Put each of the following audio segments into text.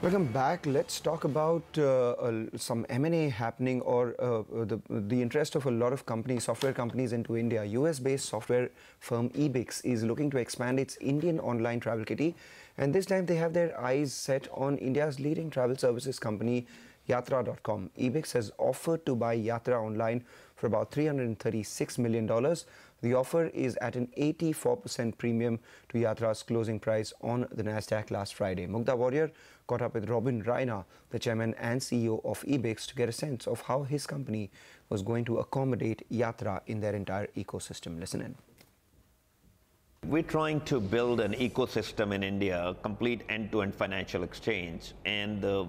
Welcome back. Let's talk about some M&A happening, or the interest of a lot of companies, software companies into India. US-based software firm Ebix is looking to expand its Indian online travel kitty, and this time they have their eyes set on India's leading travel services company, Yatra.com. Ebix has offered to buy Yatra online for about $336 million. The offer is at an 84% premium to Yatra's closing price on the Nasdaq last Friday. Mugdha Warrior caught up with Robin Raina, the chairman and CEO of Ebix, to get a sense of how his company was going to accommodate Yatra in their entire ecosystem. Listen in. We're trying to build an ecosystem in India, a complete end-to-end financial exchange, and the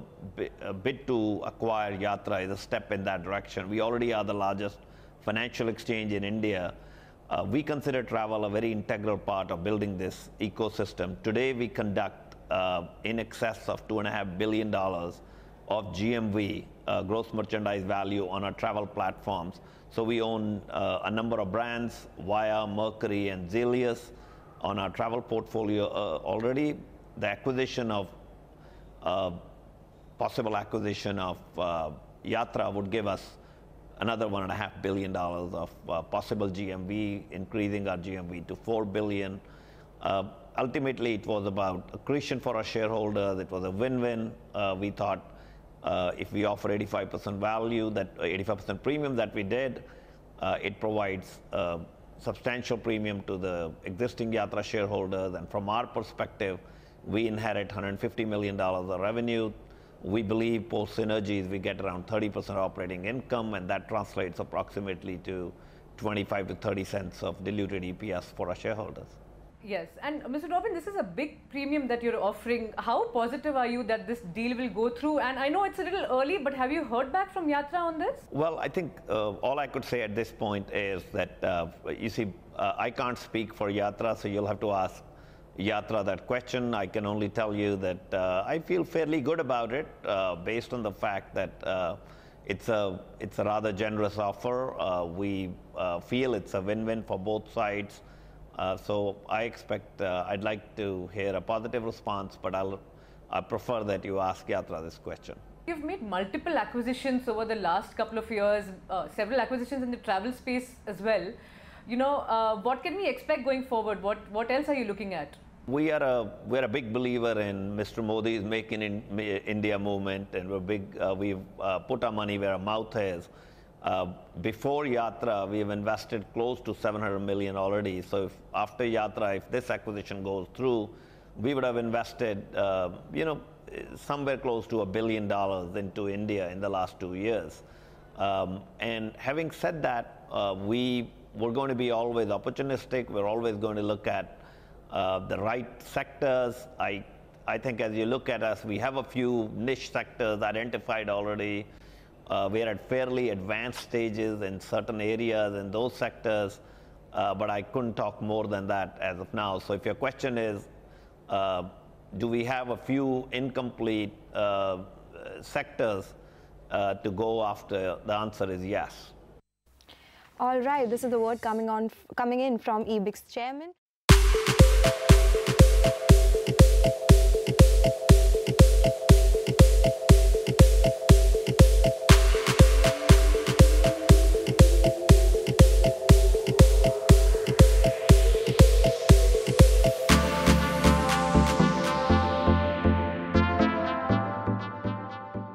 bid to acquire Yatra is a step in that direction. We already are the largest financial exchange in India. We consider travel a very integral part of building this ecosystem. Today we conduct in excess of $2.5 billion of GMV, gross merchandise value, on our travel platforms. So we own a number of brands, Via, Mercury, and Zelius, on our travel portfolio already. The acquisition of, possible acquisition of Yatra would give us another $1.5 billion of possible GMV, increasing our GMV to $4 billion. Ultimately, it was about accretion for our shareholders. It was a win-win. We thought if we offer 85% value, that 85% premium that we did, it provides substantial premium to the existing Yatra shareholders. And from our perspective, we inherit $150 million of revenue. We believe post synergies we get around 30% operating income, and that translates approximately to 25 to 30 cents of diluted EPS for our shareholders. Yes, and Mr. Robin, this is a big premium that you're offering. How positive are you that this deal will go through? And I know it's a little early, but have you heard back from Yatra on this? Well, I think all I could say at this point is that, you see, I can't speak for Yatra, so you'll have to ask Yatra that question. I can only tell you that I feel fairly good about it, based on the fact that it's a rather generous offer. We feel it's a win-win for both sides. So I expect, I'd like to hear a positive response, but I prefer that you ask Yatra this question. You've made multiple acquisitions over the last couple of years, several acquisitions in the travel space as well. You know, what can we expect going forward? What else are you looking at? We're a big believer in Mr. Modi's Make in India movement, and we've put our money where our mouth is. Before Yatra, we've invested close to $700 million already. So after Yatra, if this acquisition goes through, we would have invested, somewhere close to $1 billion into India in the last 2 years. And having said that, we're going to be always opportunistic. We're always going to look at the right sectors. I think as you look at us, we have a few niche sectors identified already. We're at fairly advanced stages in certain areas in those sectors, but I couldn't talk more than that as of now. So if your question is, do we have a few incomplete sectors to go after, the answer is yes. All right, this is the word coming in from Ebix chairman.